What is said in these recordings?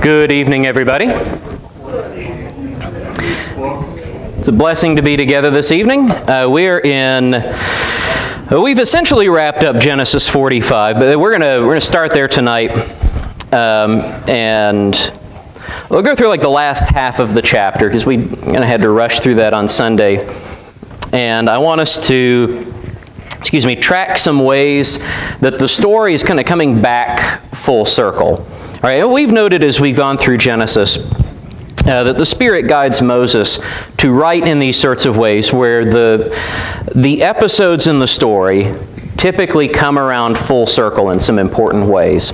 Good evening, everybody. It's a blessing to be together this evening. We've essentially wrapped up Genesis 45, but we're gonna start there tonight, and we'll go through like the last half of the chapter because we had to rush through that on Sunday, and I want us to track some ways that the story is kind of coming back full circle. All right, we've noted as we've gone through Genesis that the Spirit guides Moses to write in these sorts of ways where the episodes in the story typically come around full circle in some important ways.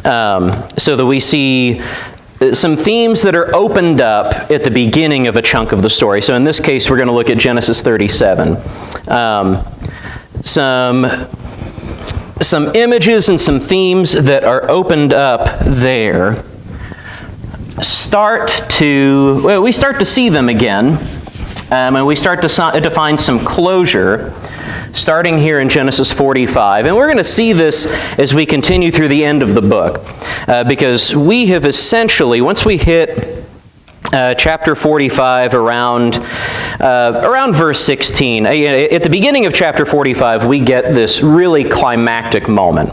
So that we see some themes that are opened up at the beginning of a chunk of the story. So in this case, we're going to look at Genesis 37. Some images and some themes that are opened up there we start to see them again, and we start to find some closure starting here in Genesis 45. And we're going to see this as we continue through the end of the book, because we have essentially, once we hit chapter 45 around verse 16. At the beginning of chapter 45, we get this really climactic moment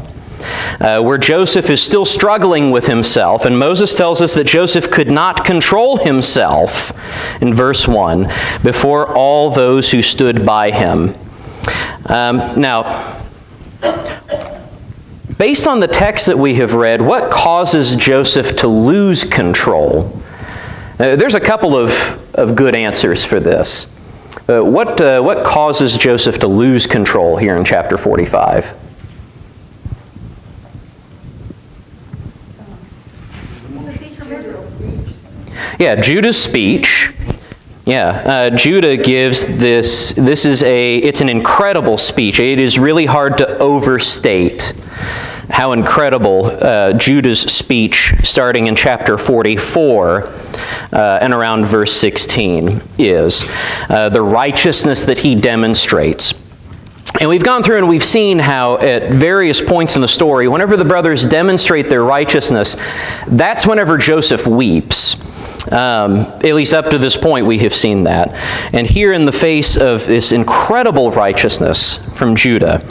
where Joseph is still struggling with himself, and Moses tells us that Joseph could not control himself, in verse 1, before all those who stood by him. Now, based on the text that we have read, what causes Joseph to lose control? There's a couple of good answers for this. What causes Joseph to lose control here in chapter 45? Yeah, Judah's speech. Yeah, Judah gives this. It's an incredible speech. It is really hard to overstate how incredible Judah's speech, starting in chapter 44 and around verse 16, is. The righteousness that he demonstrates. And we've gone through and we've seen how at various points in the story, whenever the brothers demonstrate their righteousness, that's whenever Joseph weeps. At least up to this point, we have seen that. And here in the face of this incredible righteousness from Judah,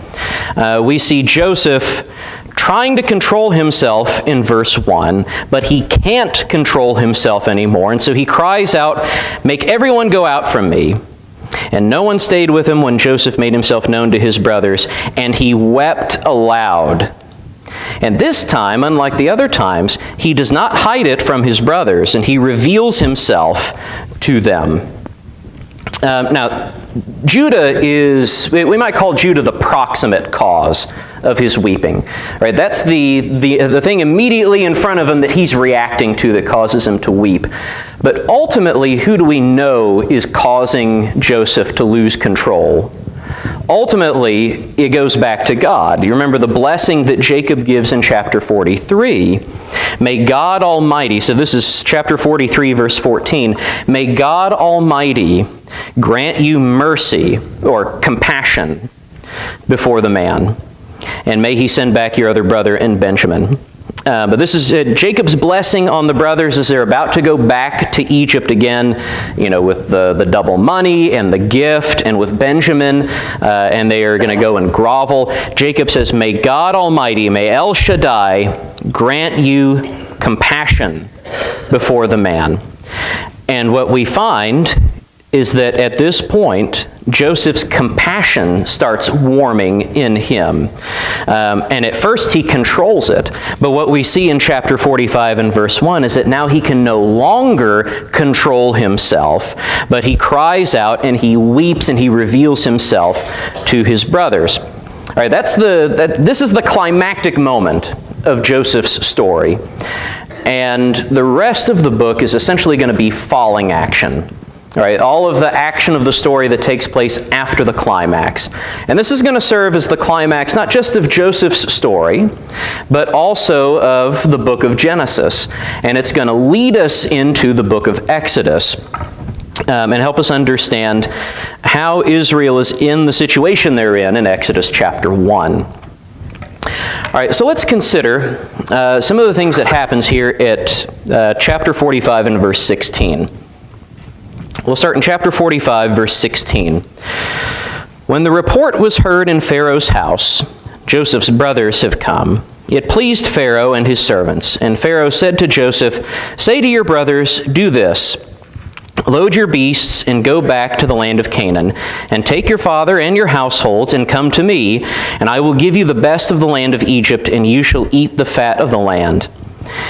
we see Joseph trying to control himself in verse 1, but he can't control himself anymore, and so he cries out, "Make everyone go out from me." And no one stayed with him when Joseph made himself known to his brothers, and he wept aloud. And this time, unlike the other times, he does not hide it from his brothers, and he reveals himself to them. Now, Judah we might call Judah the proximate cause of his weeping. Right? That's the thing immediately in front of him that he's reacting to that causes him to weep. But ultimately, who do we know is causing Joseph to lose control? Ultimately, it goes back to God. You remember the blessing that Jacob gives in chapter 43. May God Almighty, so this is chapter 43, verse 14. May God Almighty grant you mercy or compassion before the man, and may he send back your other brother and Benjamin. But this is Jacob's blessing on the brothers as they're about to go back to Egypt again, with the double money and the gift, and with Benjamin, and they are going to go and grovel. Jacob says, "May God Almighty, may El Shaddai grant you compassion before the man." And what we find is that at this point, Joseph's compassion starts warming in him. And at first he controls it. But what we see in chapter 45 and verse 1 is that now he can no longer control himself, but he cries out and he weeps and he reveals himself to his brothers. All right, this is the climactic moment of Joseph's story. And the rest of the book is essentially going to be falling action. All right, all of the action of the story that takes place after the climax. And this is going to serve as the climax not just of Joseph's story, but also of the book of Genesis. And it's going to lead us into the book of Exodus and help us understand how Israel is in the situation they're in Exodus chapter 1. All right, so let's consider some of the things that happens here at chapter 45 and verse 16. We'll start in chapter 45, verse 16. When the report was heard in Pharaoh's house, Joseph's brothers have come. It pleased Pharaoh and his servants. And Pharaoh said to Joseph, "Say to your brothers, do this. Load your beasts and go back to the land of Canaan, and take your father and your households and come to me, and I will give you the best of the land of Egypt, and you shall eat the fat of the land.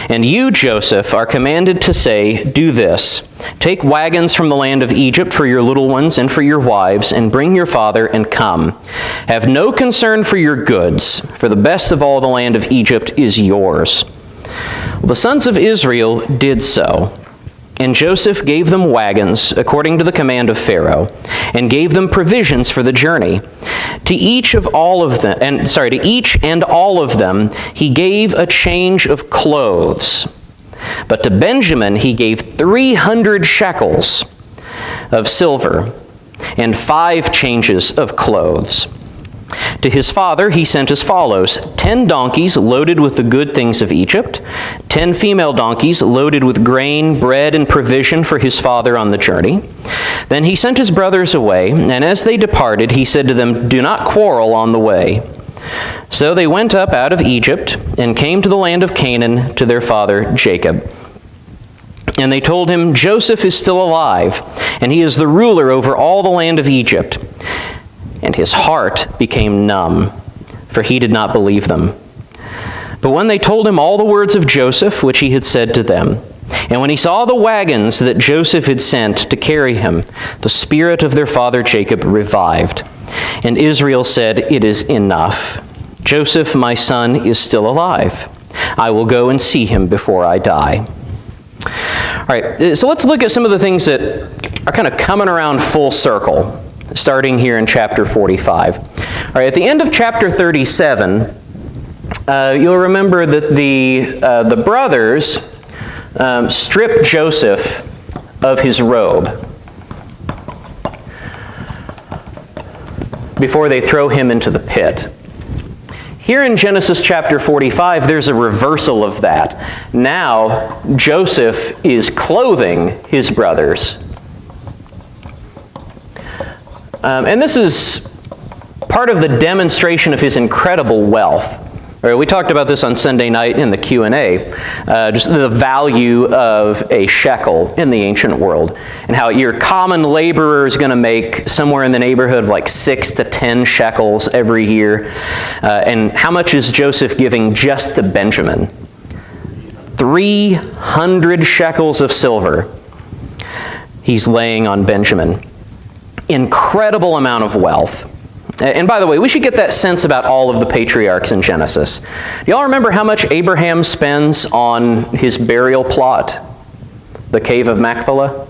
And you, Joseph, are commanded to say, do this. Take wagons from the land of Egypt for your little ones and for your wives, and bring your father and come. Have no concern for your goods, for the best of all the land of Egypt is yours." Well, the sons of Israel did so. And Joseph gave them wagons according to the command of Pharaoh, and gave them provisions for the journey. To each and all of them he gave a change of clothes. But to Benjamin he gave 300 shekels of silver and 5 changes of clothes. To his father he sent as follows: 10 donkeys loaded with the good things of Egypt, 10 female donkeys loaded with grain, bread, and provision for his father on the journey. Then he sent his brothers away, and as they departed he said to them, "Do not quarrel on the way." So they went up out of Egypt and came to the land of Canaan to their father Jacob. And they told him, "Joseph is still alive, and he is the ruler over all the land of Egypt." And his heart became numb, for he did not believe them. But when they told him all the words of Joseph, which he had said to them, and when he saw the wagons that Joseph had sent to carry him, the spirit of their father Jacob revived. And Israel said, "It is enough. Joseph, my son, is still alive. I will go and see him before I die." All right, so let's look at some of the things that are kind of coming around full circle, starting here in chapter 45. All right, at the end of chapter 37, you'll remember that the brothers strip Joseph of his robe before they throw him into the pit. Here in Genesis chapter 45, there's a reversal of that. Now, Joseph is clothing his brothers. And this is part of the demonstration of his incredible wealth. All right, we talked about this on Sunday night in the Q&A, just the value of a shekel in the ancient world, and how your common laborer is going to make somewhere in the neighborhood of like 6 to 10 shekels every year. And how much is Joseph giving just to Benjamin? 300 shekels of silver he's laying on Benjamin. Incredible amount of wealth. And by the way, we should get that sense about all of the patriarchs in Genesis. Do y'all remember how much Abraham spends on his burial plot, the cave of Machpelah?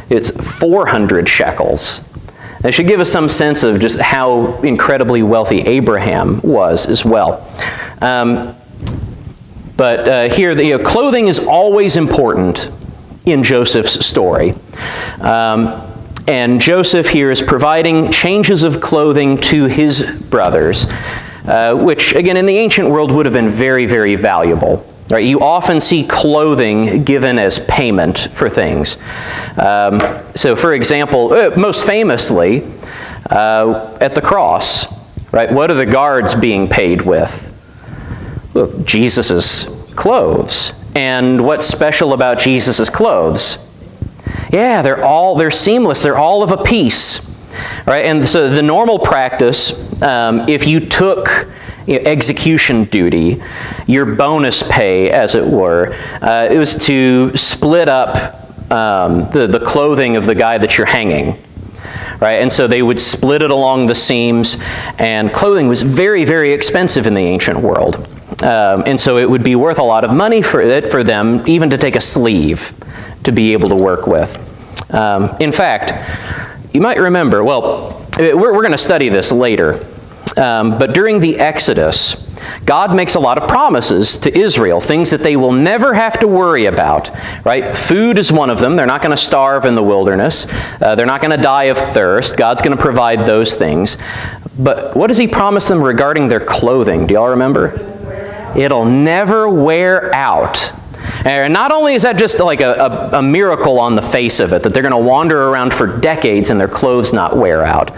It's 400 shekels. That should give us some sense of just how incredibly wealthy Abraham was as well. But here, clothing is always important in Joseph's story. And Joseph here is providing changes of clothing to his brothers, which, again, in the ancient world would have been very, very valuable. Right? You often see clothing given as payment for things. So, for example, most famously, at the cross, right? What are the guards being paid with? Well, Jesus' clothes. And what's special about Jesus' clothes? Yeah, they're seamless. They're all of a piece, right? And so the normal practice, if you took execution duty, your bonus pay, as it were, it was to split up the clothing of the guy that you're hanging, right? And so they would split it along the seams, and clothing was very, very expensive in the ancient world. And so it would be worth a lot of money for them even to take a sleeve to be able to work with. In fact, you might remember, well, we're going to study this later, but during the Exodus, God makes a lot of promises to Israel, things that they will never have to worry about, right? Food is one of them. They're not going to starve in the wilderness. They're not going to die of thirst. God's going to provide those things. But what does he promise them regarding their clothing? Do y'all remember? It'll never wear out. And not only is that just like a miracle on the face of it, that they're going to wander around for decades and their clothes not wear out,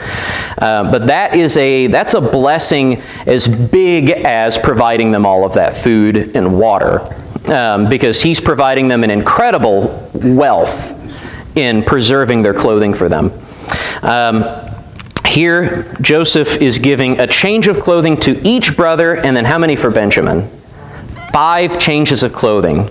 but that's a blessing as big as providing them all of that food and water, because he's providing them an incredible wealth in preserving their clothing for them. Here, Joseph is giving a change of clothing to each brother, and then how many for Benjamin? 5 changes of clothing.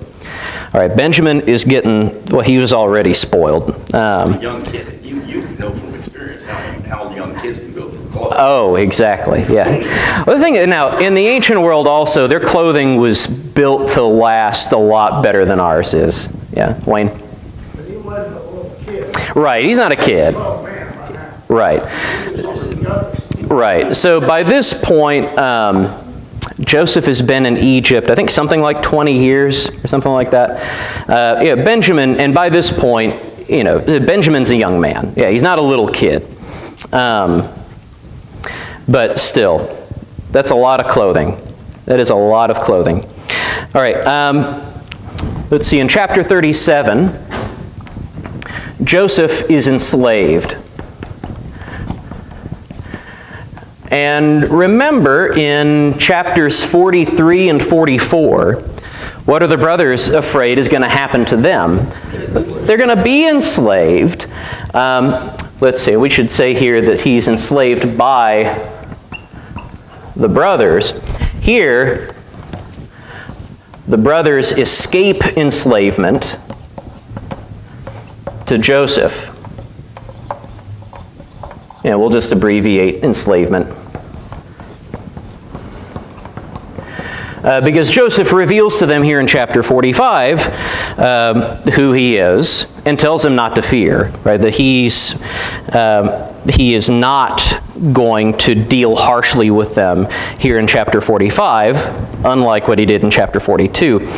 All right, Benjamin is getting, well, he was already spoiled. A young kid, you know from experience how young kids can go through clothes. Oh, exactly, yeah. Well, the thing, now, in the ancient world also, their clothing was built to last a lot better than ours is. Yeah, Wayne? But he wasn't a little kid. Right, he's not a kid. Oh, man. Right. Right. So by this point, Joseph has been in Egypt, I think something like 20 years or something like that. Benjamin, and by this point, Benjamin's a young man. Yeah, he's not a little kid. But still, that's a lot of clothing. That is a lot of clothing. All right. Let's see. In chapter 37, Joseph is enslaved. And remember, in chapters 43 and 44, what are the brothers afraid is going to happen to them? They're going to be enslaved. Let's see, we should say here that he's enslaved by the brothers. Here, the brothers escape enslavement to Joseph. Yeah, we'll just abbreviate enslavement. Because Joseph reveals to them here in chapter 45 who he is and tells them not to fear, right? That he is not going to deal harshly with them here in chapter 45, unlike what he did in chapter 42.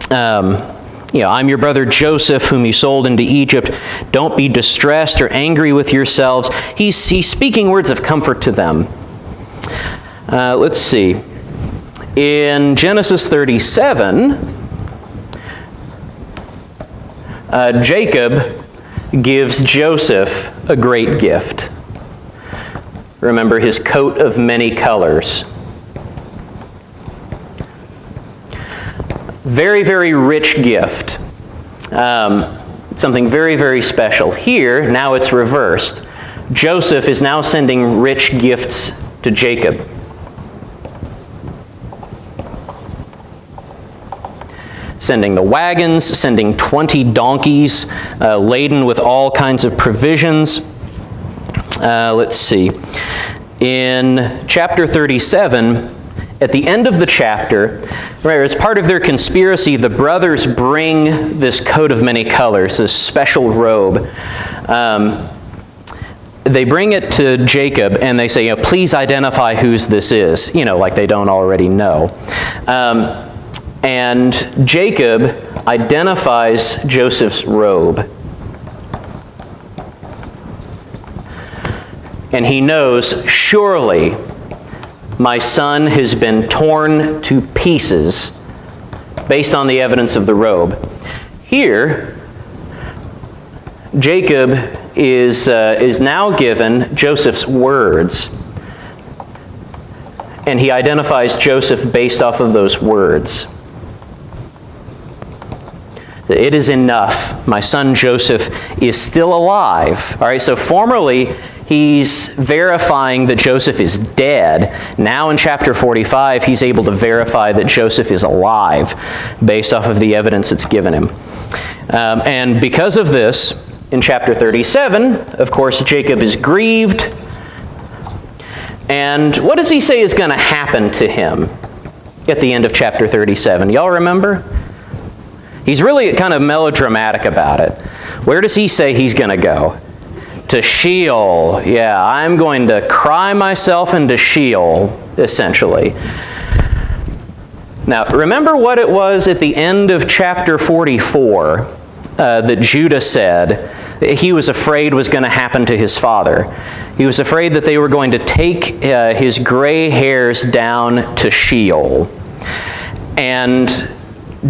I'm your brother Joseph, whom you sold into Egypt. Don't be distressed or angry with yourselves. He's speaking words of comfort to them. Let's see. In Genesis 37, Jacob gives Joseph a great gift. Remember his coat of many colors. Very, very rich gift. Something very, very special. Here, now it's reversed. Joseph is now sending rich gifts to Jacob. Sending the wagons, sending 20 donkeys laden with all kinds of provisions. Let's see. In chapter 37, at the end of the chapter, right, as part of their conspiracy, the brothers bring this coat of many colors, this special robe. They bring it to Jacob and they say, please identify whose this is, like they don't already know. And Jacob identifies Joseph's robe. And he knows, surely my son has been torn to pieces based on the evidence of the robe. Here, Jacob is now given Joseph's words. And he identifies Joseph based off of those words. It is enough. My son Joseph is still alive. All right, so formerly he's verifying that Joseph is dead. Now in chapter 45, he's able to verify that Joseph is alive based off of the evidence that's given him. And because of this, in chapter 37, of course, Jacob is grieved. And what does he say is going to happen to him at the end of chapter 37? Y'all remember? He's really kind of melodramatic about it. Where does he say he's going to go? To Sheol. Yeah, I'm going to cry myself into Sheol, essentially. Now, remember what it was at the end of chapter 44 that Judah said he was afraid was going to happen to his father. He was afraid that they were going to take his gray hairs down to Sheol. And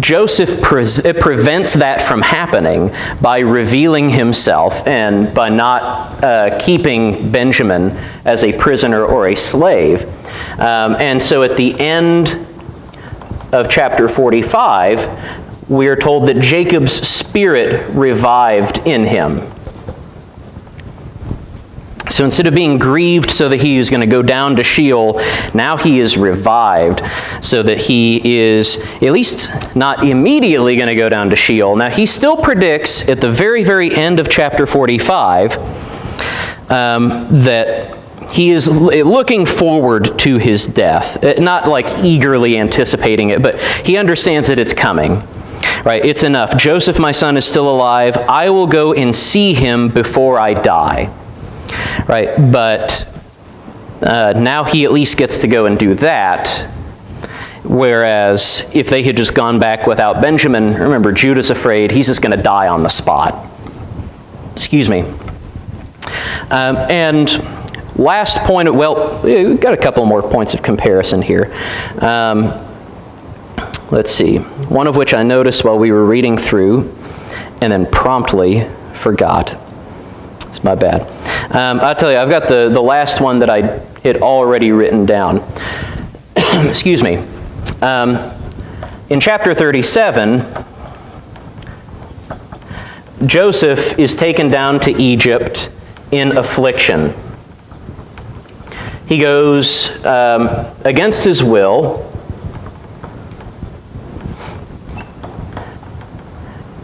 Joseph prevents that from happening by revealing himself and by not keeping Benjamin as a prisoner or a slave. And so at the end of chapter 45, we are told that Jacob's spirit revived in him. So instead of being grieved so that he is going to go down to Sheol, now he is revived so that he is at least not immediately going to go down to Sheol. Now he still predicts at the very, very end of chapter 45 that he is looking forward to his death. Not like eagerly anticipating it, but he understands that it's coming. Right? It's enough. Joseph, my son, is still alive. I will go and see him before I die. Right, but now he at least gets to go and do that, whereas if they had just gone back without Benjamin, remember, Judah's afraid he's just going to die on the spot. Excuse me. And last point, well, we've got a couple more points of comparison here. Let's see, one of which I noticed while we were reading through and then promptly forgot. It's my bad. I'll tell you, I've got the last one that I had already written down. Excuse me. In chapter 37, Joseph is taken down to Egypt in affliction. He goes against his will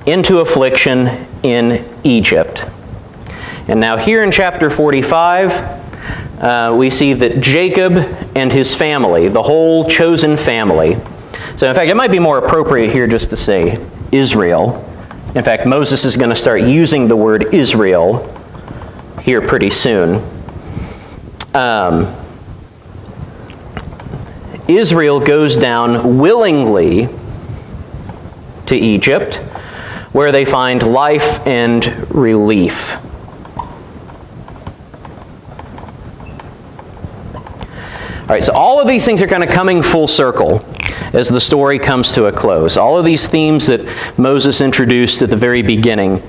into affliction in Egypt. And now here in chapter 45, we see that Jacob and his family, the whole chosen family. So in fact, it might be more appropriate here just to say Israel. In fact, Moses is going to start using the word Israel here pretty soon. Israel goes down willingly to Egypt, where they find life and relief. All right, so all of these things are kind of coming full circle as the story comes to a close. All of these themes that Moses introduced at the very beginning,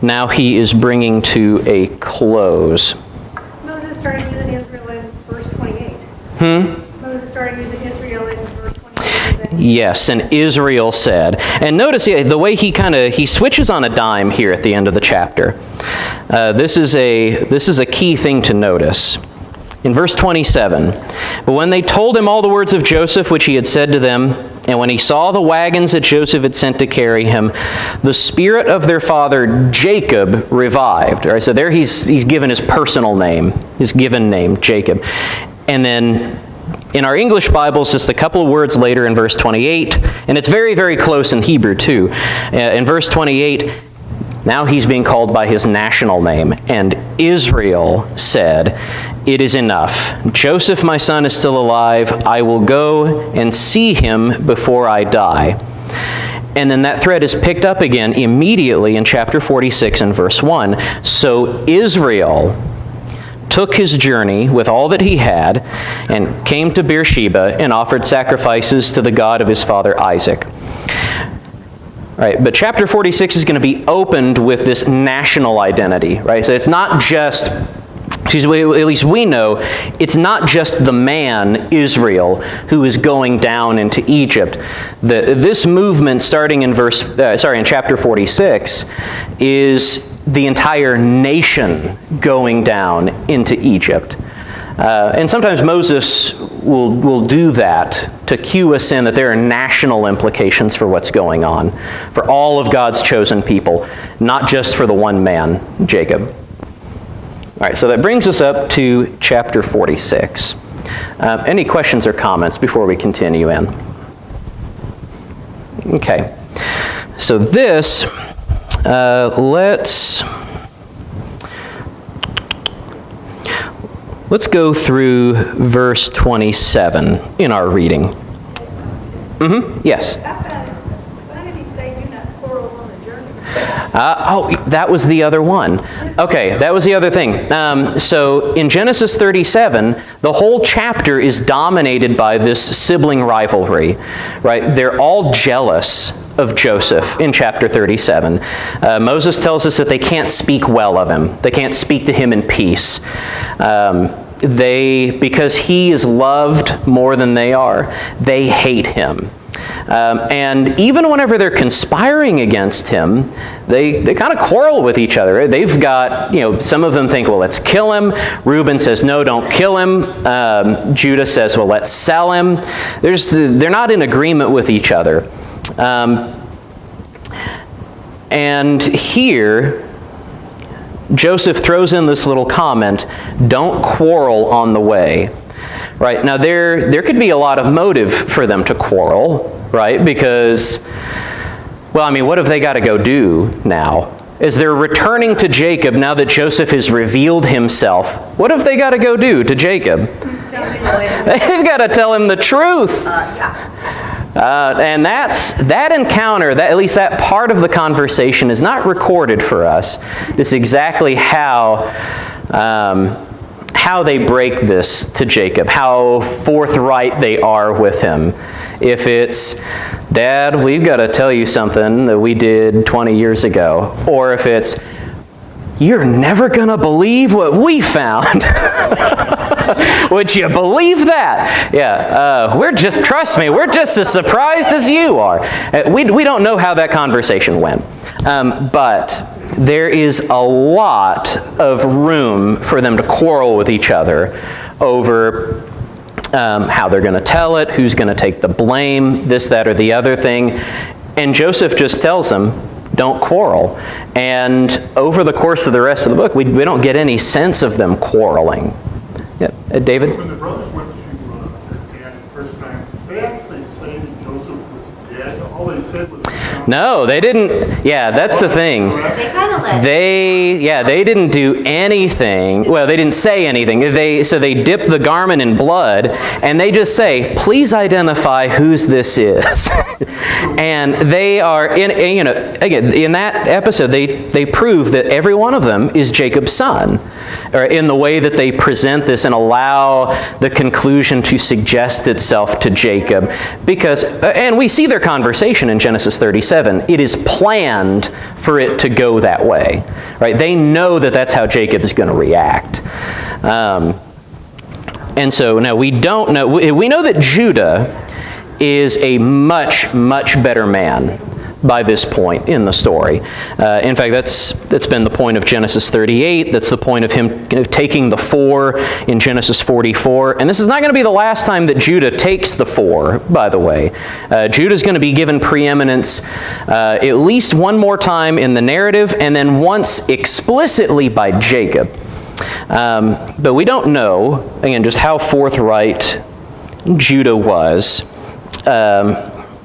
now he is bringing to a close. Moses started using Israel in verse 28. Moses started using Israel in verse 28. Yes, and Israel said. And notice the way he switches on a dime here at the end of the chapter. This is a key thing to notice. In verse 27, but when they told him all the words of Joseph which he had said to them, and when he saw the wagons that Joseph had sent to carry him, the spirit of their father Jacob revived. All right, so there he's given his personal name, his given name, Jacob. And then in our English Bibles, just a couple of words later in verse 28, and it's very, very close in Hebrew too. In verse 28, now he's being called by his national name. And Israel said, "It is enough. Joseph, my son, is still alive. I will go and see him before I die." And then that thread is picked up again immediately in chapter 46 and verse 1. So Israel took his journey with all that he had and came to Beersheba and offered sacrifices to the God of his father Isaac. Right, but chapter 46 is going to be opened with this national identity, right? So it's not just, at least we know, it's not just the man, Israel, who is going down into Egypt. This movement starting in chapter 46 is the entire nation going down into Egypt. And sometimes Moses will do that to cue us in that there are national implications for what's going on, for all of God's chosen people, not just for the one man, Jacob. All right, so that brings us up to chapter 46. Any questions or comments before we continue in? Okay, so this, Let's go through verse 27 in our reading. Yes? Why did he say do not quarrel on the journey? That was the other one. Okay, that was the other thing. So in Genesis 37, the whole chapter is dominated by this sibling rivalry, right? They're all jealous of Joseph in chapter 37. Moses tells us that they can't speak well of him. They can't speak to him in peace. Because he is loved more than they are, they hate him. And even whenever they're conspiring against him, they kind of quarrel with each other. They've got, some of them think, well, let's kill him. Reuben says, no, don't kill him. Judah says, well, let's sell him. They're not in agreement with each other. And here, Joseph throws in this little comment, don't quarrel on the way. Right, now there could be a lot of motive for them to quarrel, right? Because, what have they got to go do now? As they're returning to Jacob, now that Joseph has revealed himself, what have they got to go do to Jacob? They've got to tell him the truth. And that encounter, at least that part of the conversation, is not recorded for us. It's exactly how they break this to Jacob, how forthright they are with him. If it's, Dad, we've got to tell you something that we did 20 years ago. Or if it's, you're never going to believe what we found. Would you believe that? Yeah, trust me, we're just as surprised as you are. We don't know how that conversation went. But there is a lot of room for them to quarrel with each other over how they're going to tell it, who's going to take the blame, this, that, or the other thing. And Joseph just tells them, don't quarrel. And over the course of the rest of the book, we don't get any sense of them quarreling. Yeah, David? When the brothers went to their dad the first time, they actually say that Joseph was dead. All they said was... No, they didn't. Yeah, that's the thing. They kind of let They didn't do anything. Well, they didn't say anything. So they dip the garment in blood, and they just say, please identify whose this is. And they are, again, in that episode, they prove that every one of them is Jacob's son, or in the way that they present this and allow the conclusion to suggest itself to Jacob. Because, and we see their conversation in Genesis 37. It is planned for it to go that way, right? They know that that's how Jacob is going to react. And so now we don't know. We know that Judah is a much, much better man by this point in the story. In fact, that's been the point of Genesis 38. That's the point of him taking the 4 in Genesis 44. And this is not going to be the last time that Judah takes the 4, by the way. Judah's going to be given preeminence at least one more time in the narrative, and then once explicitly by Jacob. But we don't know, again, just how forthright Judah was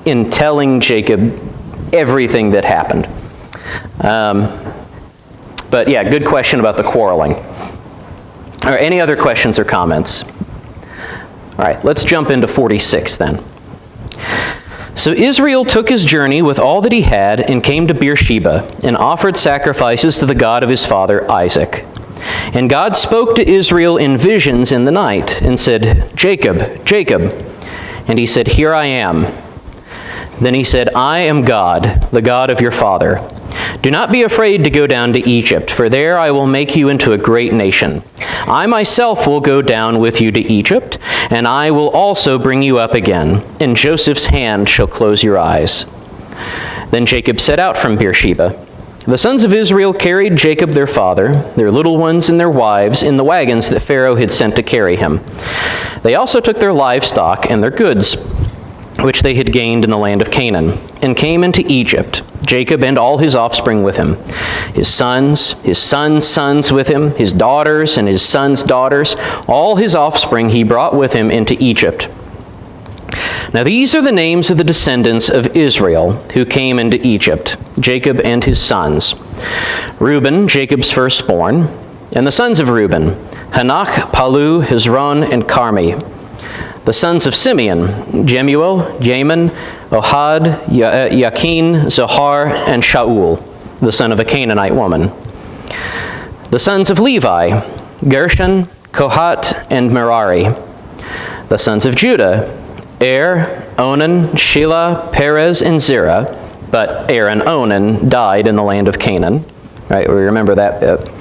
in telling Jacob everything that happened. But yeah, good question about the quarreling. All right, any other questions or comments? All right, let's jump into 46 then. So Israel took his journey with all that he had and came to Beersheba and offered sacrifices to the God of his father Isaac. And God spoke to Israel in visions in the night and said, Jacob, Jacob. And he said, Here I am. Then he said, I am God, the God of your father. Do not be afraid to go down to Egypt, for there I will make you into a great nation. I myself will go down with you to Egypt, and I will also bring you up again, and Joseph's hand shall close your eyes. Then Jacob set out from Beersheba. The sons of Israel carried Jacob their father, their little ones and their wives, in the wagons that Pharaoh had sent to carry him. They also took their livestock and their goods, which they had gained in the land of Canaan, and came into Egypt, Jacob and all his offspring with him, his sons' sons with him, his daughters and his sons' daughters, all his offspring he brought with him into Egypt. Now these are the names of the descendants of Israel who came into Egypt, Jacob and his sons. Reuben, Jacob's firstborn, and the sons of Reuben, Hanach, Palu, Hezron, and Carmi. The sons of Simeon, Jemuel, Jamin, Ohad, Yakin, Zohar, and Shaul. the son of a Canaanite woman. The sons of Levi, Gershon, Kohat, and Merari. The sons of Judah, Onan, Shelah, Perez, and Zerah. But and Onan died in the land of Canaan. Right, we remember that bit.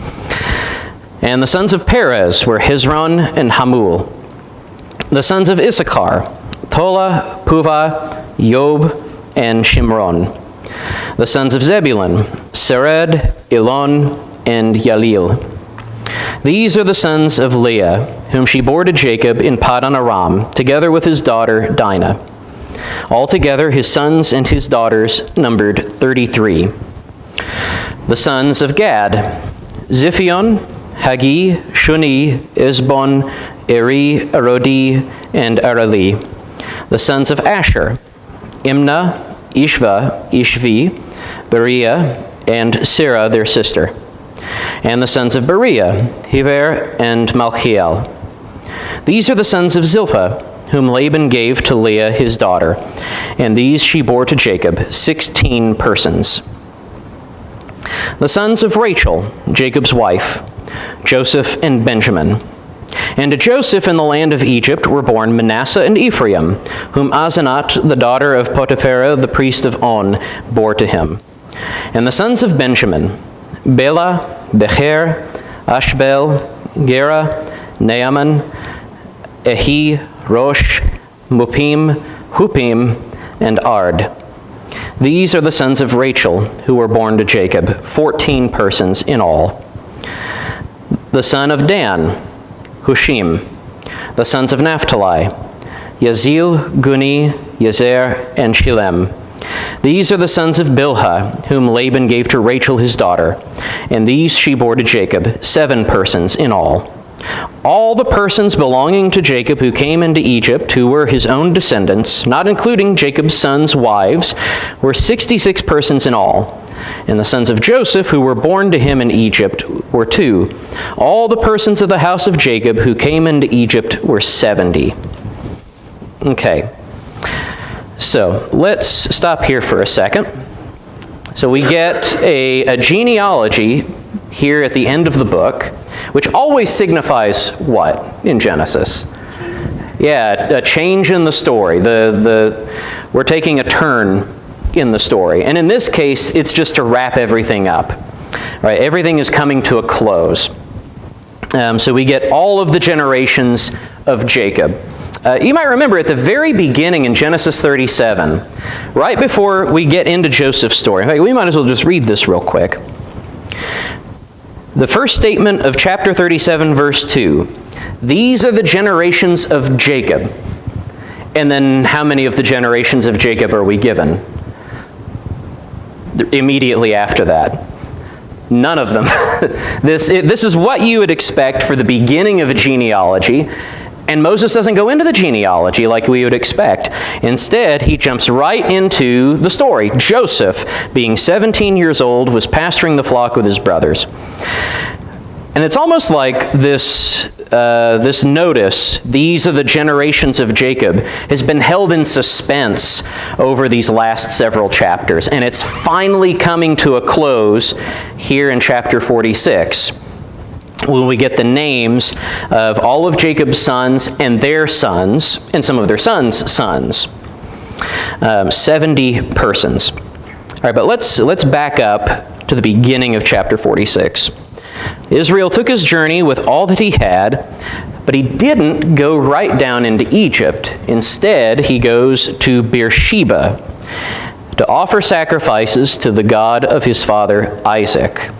And the sons of Perez were Hezron and Hamul. The sons of Issachar, Tola, Puvah, Yob, and Shimron. The sons of Zebulun, Sered, Elon, and Yalil. These are the sons of Leah, whom she bore to Jacob in Paddan Aram, together with his daughter Dinah. Altogether his sons and his daughters numbered 33. The sons of Gad, Ziphion, Hagi, Shuni, Esbon, Eri, Arodi, and Arali. The sons of Asher, Imnah, Ishva, Ishvi, Beriah, and Sarah their sister. And the sons of Beriah, Heber, and Malchiel. These are the sons of Zilpah, whom Laban gave to Leah his daughter, and these she bore to Jacob, 16 persons. The sons of Rachel, Jacob's wife, Joseph and Benjamin. And to Joseph in the land of Egypt were born Manasseh and Ephraim, whom Asenat, the daughter of Potipherah, the priest of On, bore to him. And the sons of Benjamin, Bela, Becher, Ashbel, Gera, Naaman, Ehi, Rosh, Mupim, Hupim, and Ard. These are the sons of Rachel, who were born to Jacob, 14 persons in all. The son of Dan, Hushim. The sons of Naphtali, Yazil, Guni, Yezer, and Shilem. These are the sons of Bilhah, whom Laban gave to Rachel his daughter, and these she bore to Jacob, 7 persons in all. All the persons belonging to Jacob who came into Egypt, who were his own descendants, not including Jacob's sons' wives, were 66 persons in all. And the sons of Joseph, who were born to him in Egypt, were 2. All the persons of the house of Jacob who came into Egypt were 70. Okay. So let's stop here for a second. So we get a genealogy here at the end of the book, which always signifies what in Genesis? Yeah, a change in the story. We're taking a turn in the story. And in this case, it's just to wrap everything up. Right? Everything is coming to a close. So we get all of the generations of Jacob. You might remember at the very beginning in Genesis 37, right before we get into Joseph's story. In fact, we might as well just read this real quick. The first statement of chapter 37, verse 2. These are the generations of Jacob. And then how many of the generations of Jacob are we given? Immediately after that. None of them. This is what you would expect for the beginning of a genealogy. And Moses doesn't go into the genealogy like we would expect. Instead, he jumps right into the story. Joseph, being 17 years old, was pasturing the flock with his brothers. And it's almost like this notice, these are the generations of Jacob, has been held in suspense over these last several chapters. And it's finally coming to a close here in chapter 46. When we get the names of all of Jacob's sons and their sons, and some of their sons' sons. 70 persons. All right, but let's back up to the beginning of chapter 46. Israel took his journey with all that he had, but he didn't go right down into Egypt. Instead, he goes to Beersheba to offer sacrifices to the God of his father Isaac.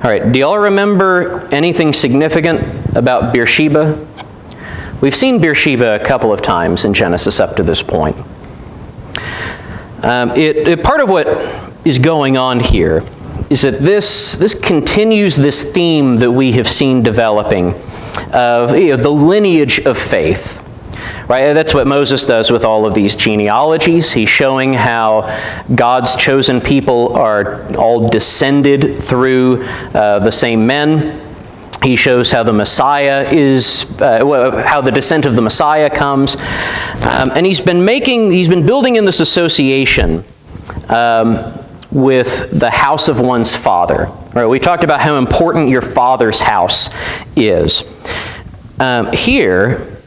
All right, do y'all remember anything significant about Beersheba? We've seen Beersheba a couple of times in Genesis up to this point. Part of what is going on here is that this continues this theme that we have seen developing of the lineage of faith. Right? That's what Moses does with all of these genealogies. He's showing how God's chosen people are all descended through the same men. He shows how the Messiah is, how the descent of the Messiah comes. And he's been building in this association with the house of one's father. Right, we talked about how important your father's house is. Here,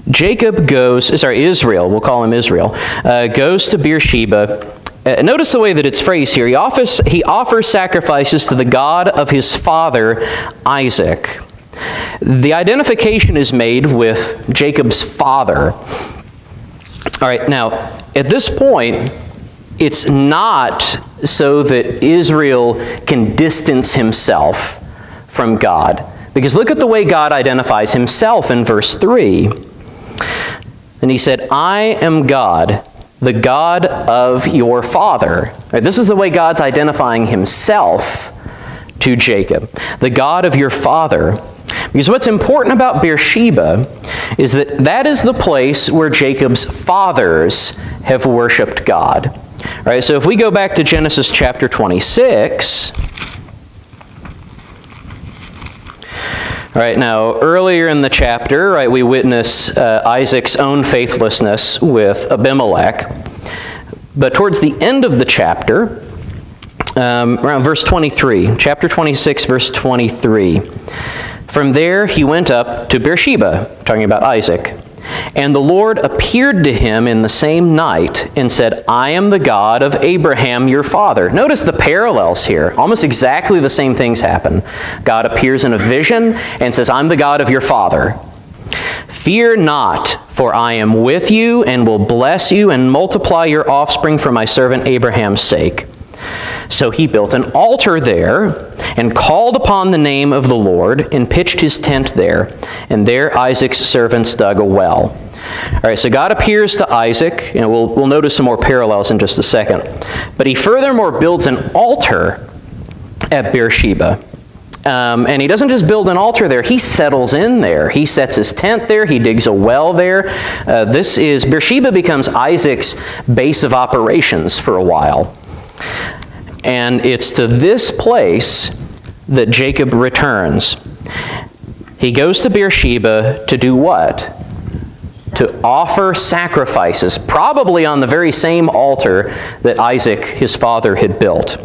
Israel, we'll call him Israel, goes to Beersheba. Notice the way that it's phrased here. He offers sacrifices to the God of his father, Isaac. The identification is made with Jacob's father. All right, now, at this point, it's not so that Israel can distance himself from God. Because look at the way God identifies himself in verse 3. And he said, I am God, the God of your father. Right, this is the way God's identifying himself to Jacob. The God of your father. Because what's important about Beersheba is that that is the place where Jacob's fathers have worshiped God. All right, so if we go back to Genesis chapter 26. All right, now earlier in the chapter, right, we witness Isaac's own faithlessness with Abimelech. But towards the end of the chapter, around verse 23, chapter 26, verse 23, from there he went up to Beersheba, talking about Isaac. And the Lord appeared to him in the same night and said, I am the God of Abraham your father. Notice the parallels here. Almost exactly the same things happen. God appears in a vision and says, I'm the God of your father. Fear not, for I am with you and will bless you and multiply your offspring for my servant Abraham's sake. So he built an altar there and called upon the name of the Lord and pitched his tent there. And there Isaac's servants dug a well. All right, so God appears to Isaac, and we'll notice some more parallels in just a second. But he furthermore builds an altar at Beersheba. And he doesn't just build an altar there, he settles in there. He sets his tent there, he digs a well there. Beersheba becomes Isaac's base of operations for a while. And it's to this place that Jacob returns. He goes to Beersheba to do what? To offer sacrifices, probably on the very same altar that Isaac, his father, had built.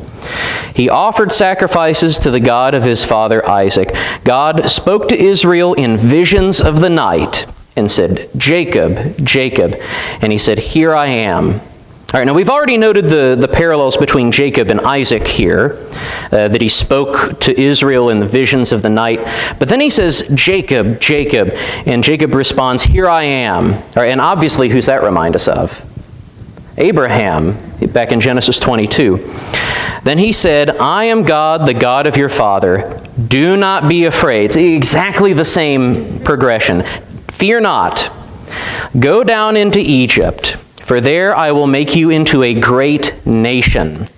He offered sacrifices to the God of his father Isaac. God spoke to Israel in visions of the night and said, Jacob, Jacob. And he said, here I am. All right, now we've already noted the parallels between Jacob and Isaac here, that he spoke to Israel in the visions of the night. But then he says, Jacob, Jacob, and Jacob responds, here I am. All right, and obviously, who's that remind us of? Abraham, back in Genesis 22. Then he said, I am God, the God of your father. Do not be afraid. It's exactly the same progression. Fear not. Go down into Egypt. For there I will make you into a great nation.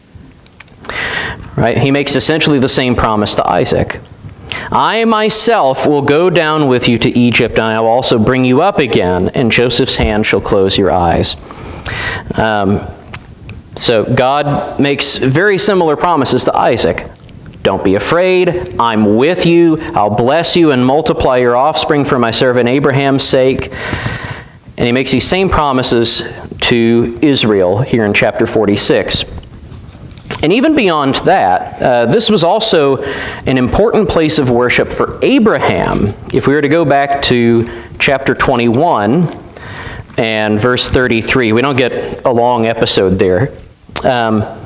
Right? He makes essentially the same promise to Isaac. I myself will go down with you to Egypt, and I will also bring you up again, and Joseph's hand shall close your eyes. So God makes very similar promises to Isaac. Don't be afraid. I'm with you. I'll bless you and multiply your offspring for my servant Abraham's sake. And he makes these same promises to Israel here in chapter 46. And even beyond that, this was also an important place of worship for Abraham. If we were to go back to chapter 21 and verse 33, we don't get a long episode there. But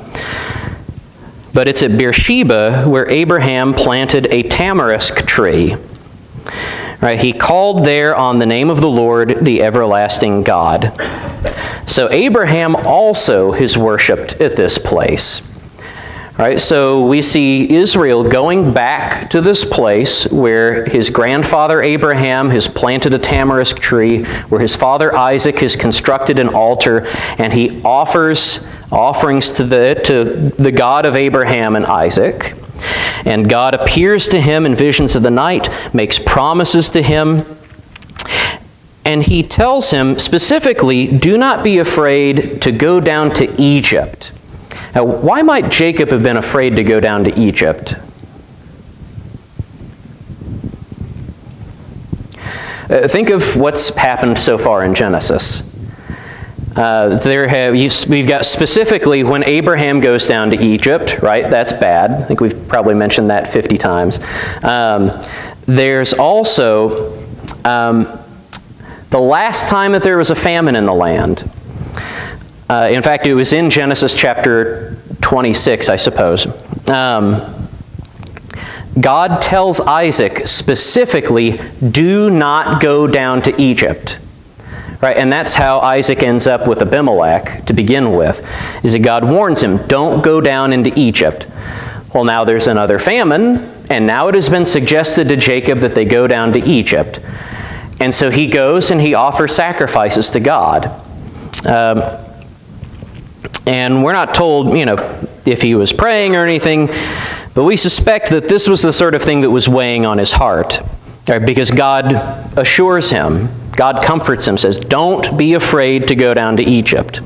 it's at Beersheba where Abraham planted a tamarisk tree. Right, he called there on the name of the Lord, the everlasting God. So Abraham also is worshipped at this place. Right, so we see Israel going back to this place where his grandfather Abraham has planted a tamarisk tree, where his father Isaac has constructed an altar, and he offers offerings to the God of Abraham and Isaac. And God appears to him in visions of the night, makes promises to him, and he tells him specifically, do not be afraid to go down to Egypt. Now, why might Jacob have been afraid to go down to Egypt? Think of what's happened so far in Genesis. We've got specifically when Abraham goes down to Egypt, right? That's bad. I think we've probably mentioned that 50 times. There's also the last time that there was a famine in the land. In fact, it was in Genesis chapter 26, I suppose. God tells Isaac specifically, do not go down to Egypt. Right, and that's how Isaac ends up with Abimelech to begin with, is that God warns him, don't go down into Egypt. Well, now there's another famine, and now it has been suggested to Jacob that they go down to Egypt. And so he goes and he offers sacrifices to God. And we're not told, if he was praying or anything, but we suspect that this was the sort of thing that was weighing on his heart. Right, because God assures him, God comforts him, says, don't be afraid to go down to Egypt.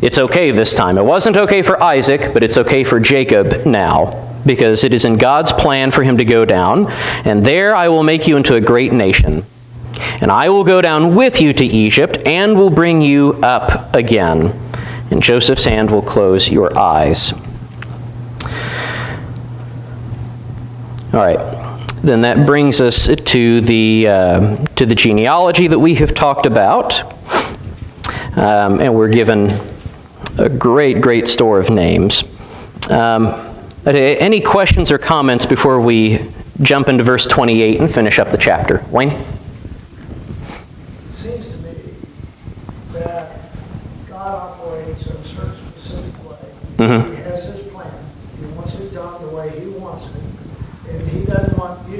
It's okay this time. It wasn't okay for Isaac, but it's okay for Jacob now, because it is in God's plan for him to go down, and there I will make you into a great nation. And I will go down with you to Egypt, and will bring you up again. And Joseph's hand will close your eyes. All right. Then that brings us to the genealogy that we have talked about. And we're given a great store of names. Any questions or comments before we jump into verse 28 and finish up the chapter? Wayne? It seems to me that God operates in a certain specific way. Mm-hmm. He has his plan. He wants it done the way he wants it. And he doesn't want you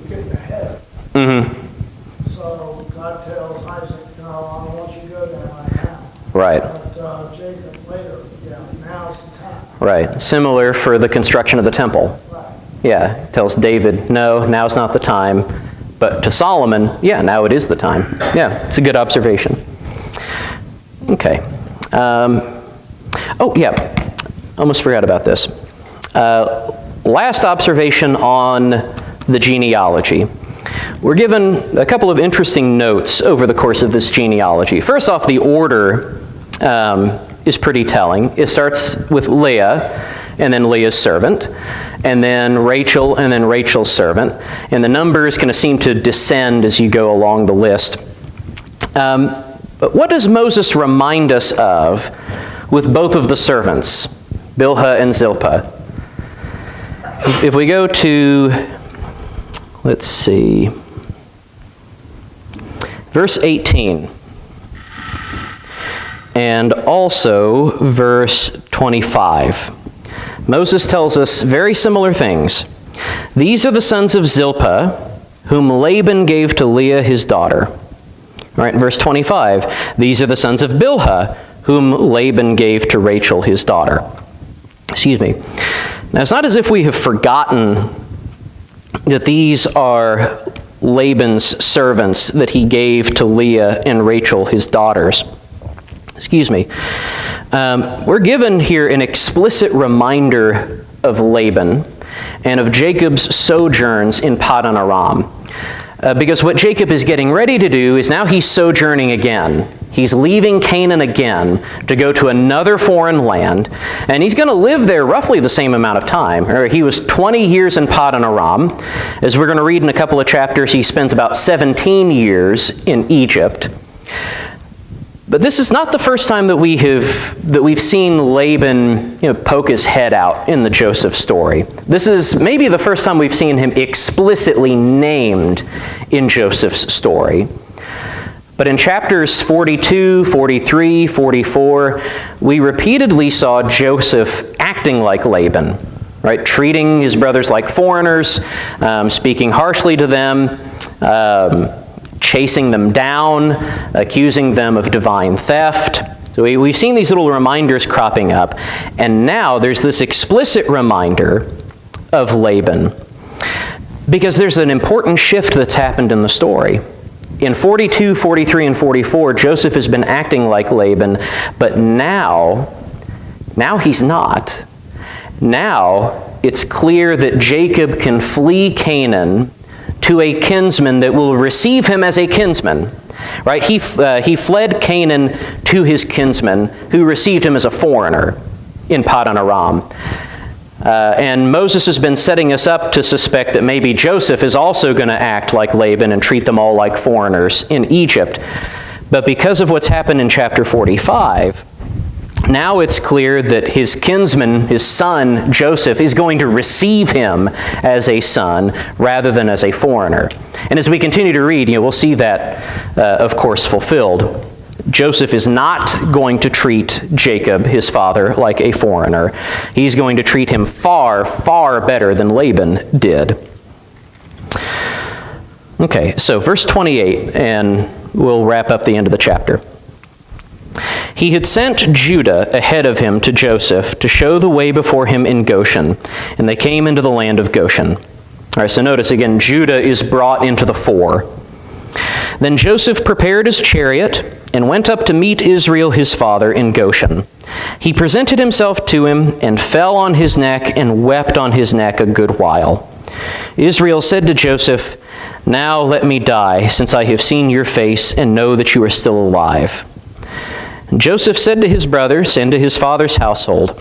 getting ahead. Mm-hmm. So God tells Isaac, no, I don't want you to go down right now. Right. But Jacob later, now's the time. Right. Similar for the construction of the temple. Right. Yeah. Tells David, no, now's not the time. But to Solomon, yeah, now it is the time. Yeah, it's a good observation. Okay. Oh, yeah. Almost forgot about this. Last observation on the genealogy. We're given a couple of interesting notes over the course of this genealogy. First off, the order is pretty telling. It starts with Leah, and then Leah's servant, and then Rachel, and then Rachel's servant. And the number is going to seem to descend as you go along the list. But what does Moses remind us of with both of the servants, Bilhah and Zilpah? If we go to, let's see, verse 18, and also verse 25. Moses tells us very similar things. These are the sons of Zilpah, whom Laban gave to Leah his daughter. All right, verse 25. These are the sons of Bilhah, whom Laban gave to Rachel his daughter. Excuse me. Now, it's not as if we have forgotten that these are Laban's servants that he gave to Leah and Rachel, his daughters. Excuse me. We're given here an explicit reminder of Laban and of Jacob's sojourns in Paddan Aram. Because what Jacob is getting ready to do is now he's sojourning again. He's leaving Canaan again to go to another foreign land, and he's going to live there roughly the same amount of time. He was 20 years in Paddan Aram. As we're going to read in a couple of chapters, he spends about 17 years in Egypt. But this is not the first time that we've seen Laban, poke his head out in the Joseph story. This is maybe the first time we've seen him explicitly named in Joseph's story. But in chapters 42, 43, 44, we repeatedly saw Joseph acting like Laban, right? Treating his brothers like foreigners, speaking harshly to them, chasing them down, accusing them of divine theft. So we've seen these little reminders cropping up. And now there's this explicit reminder of Laban, because there's an important shift that's happened in the story. In 42, 43, and 44, Joseph has been acting like Laban, but now he's not. Now it's clear that Jacob can flee Canaan to a kinsman that will receive him as a kinsman. Right? He fled Canaan to his kinsmen, who received him as a foreigner in Paddan Aram. And Moses has been setting us up to suspect that maybe Joseph is also going to act like Laban and treat them all like foreigners in Egypt. But because of what's happened in chapter 45, now it's clear that his kinsman, his son, Joseph, is going to receive him as a son rather than as a foreigner. And as we continue to read, we'll see that, of course, fulfilled. Joseph is not going to treat Jacob, his father, like a foreigner. He's going to treat him far, far better than Laban did. Okay, so verse 28, and we'll wrap up the end of the chapter. He had sent Judah ahead of him to Joseph to show the way before him in Goshen, and they came into the land of Goshen. All right, so notice again, Judah is brought into the fore. Then Joseph prepared his chariot and went up to meet Israel his father in Goshen. He presented himself to him and fell on his neck and wept on his neck a good while. Israel said to Joseph, "Now let me die, since I have seen your face and know that you are still alive." And Joseph said to his brothers and to his father's household,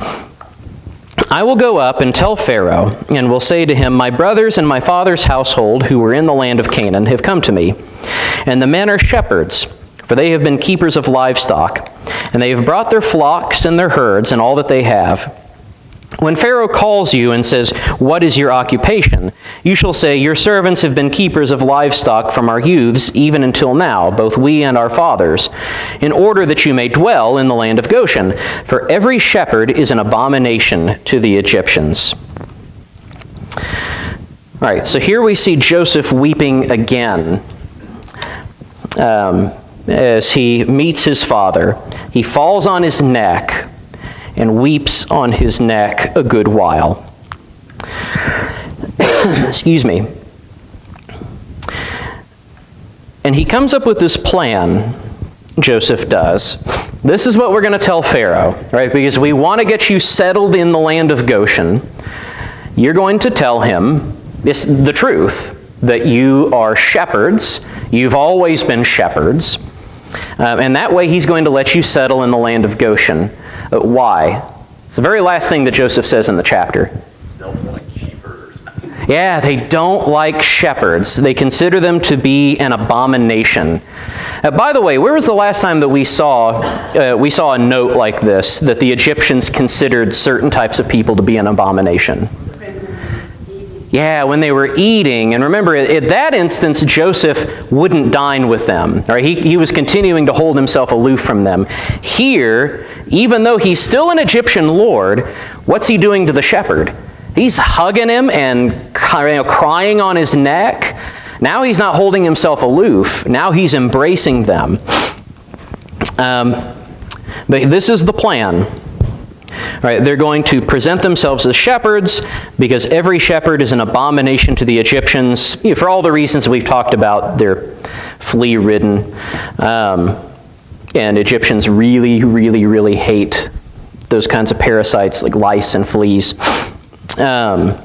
"I will go up and tell Pharaoh, and will say to him, My brothers and my father's household, who were in the land of Canaan, have come to me. And the men are shepherds, for they have been keepers of livestock, and they have brought their flocks and their herds and all that they have. When Pharaoh calls you and says, 'What is your occupation?' you shall say, 'Your servants have been keepers of livestock from our youths, even until now, both we and our fathers, in order that you may dwell in the land of Goshen. For every shepherd is an abomination to the Egyptians.'" All right, so here we see Joseph weeping again as he meets his father. He falls on his neck and weeps on his neck a good while. Excuse me. And he comes up with this plan, Joseph does. This is what we're going to tell Pharaoh, right? Because we want to get you settled in the land of Goshen. You're going to tell him the truth, that you are shepherds. You've always been shepherds. And that way he's going to let you settle in the land of Goshen. Why? It's the very last thing that Joseph says in the chapter. Don't like sheep herders. Yeah, they don't like shepherds. They consider them to be an abomination. By the way, where was the last time that we saw a note like this, that the Egyptians considered certain types of people to be an abomination? Yeah, when they were eating. And remember, at that instance, Joseph wouldn't dine with them. Right? He was continuing to hold himself aloof from them. Here, even though he's still an Egyptian lord, what's he doing to the shepherd? He's hugging him and crying on his neck. Now he's not holding himself aloof. Now he's embracing them. But this is the plan. All right, they're going to present themselves as shepherds because every shepherd is an abomination to the Egyptians. For all the reasons we've talked about, they're flea-ridden. And Egyptians really, really, really hate those kinds of parasites like lice and fleas. And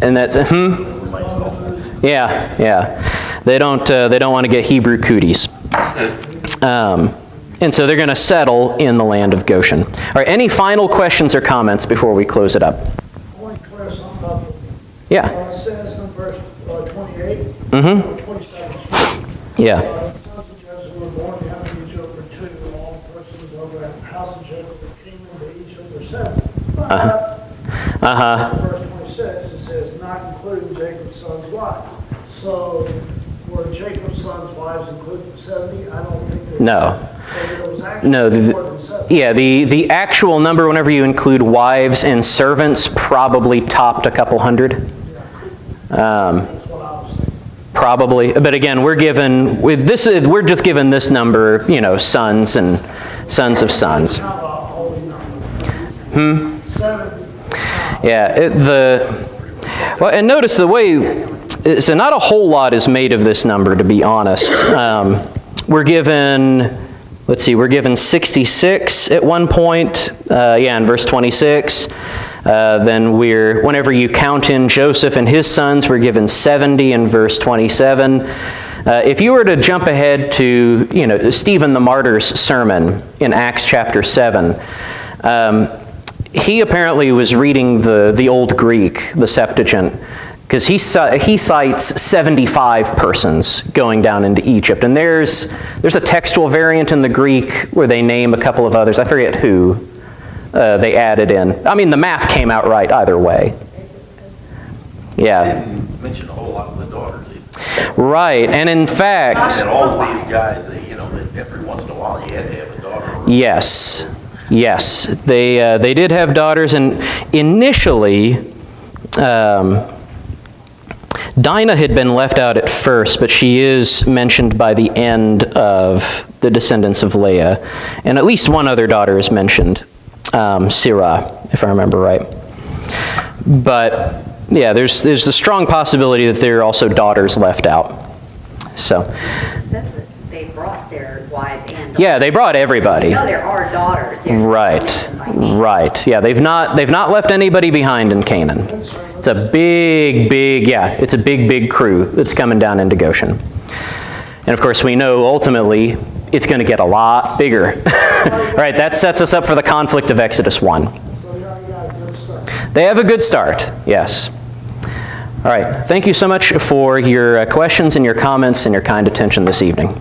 that's, Yeah. They don't want to get Hebrew cooties. And so they're going to settle in the land of Goshen. All right, any final questions or comments before we close it up? I want to clear something up. Yeah. It says in verse 28, Mm-hmm. or 27, Yeah. the sons of Joseph were born in Egypt were two, and all persons over the house of Jacob that came into Egypt were 7. Uh-huh. Verse 26, it says, not including Jacob's son's wife. So were Jacob's son's wives included in 70? I don't think they No. So it was actually No, more than 70. Yeah, the actual number, whenever you include wives and servants, probably topped a couple hundred. That's what I was thinking. Probably. But again, we're just given this number, sons and sons of sons. Not a holy number. 70. Yeah, well, and notice the way, so not a whole lot is made of this number, to be honest. We're given 66 at one point, in verse 26. Then whenever you count in Joseph and his sons, we're given 70 in verse 27. If you were to jump ahead to, Stephen the Martyr's sermon in Acts chapter 7, he apparently was reading the Old Greek, the Septuagint, because he cites 75 persons going down into Egypt. And there's a textual variant in the Greek where they name a couple of others. I forget who they added in. I mean, the math came out right either way. Yeah. Didn't mention a whole lot of the daughters either. Right, and in fact... And all of these guys, every once in a while you had to have a daughter. Yes, they did have daughters, and initially, Dinah had been left out at first, but she is mentioned by the end of the descendants of Leah, and at least one other daughter is mentioned, Sirah, if I remember right. But yeah, there's a strong possibility that there are also daughters left out. So. It says that they brought their wives and daughters. Yeah, they brought everybody. So there are daughters. They're just Right, by name. right. Yeah, they've not left anybody behind in Canaan. It's a big crew that's coming down into Goshen. And of course, we know ultimately it's going to get a lot bigger. Right, that sets us up for the conflict of Exodus 1. So you got a good start. They have a good start, yes. All right, thank you so much for your questions and your comments and your kind attention this evening.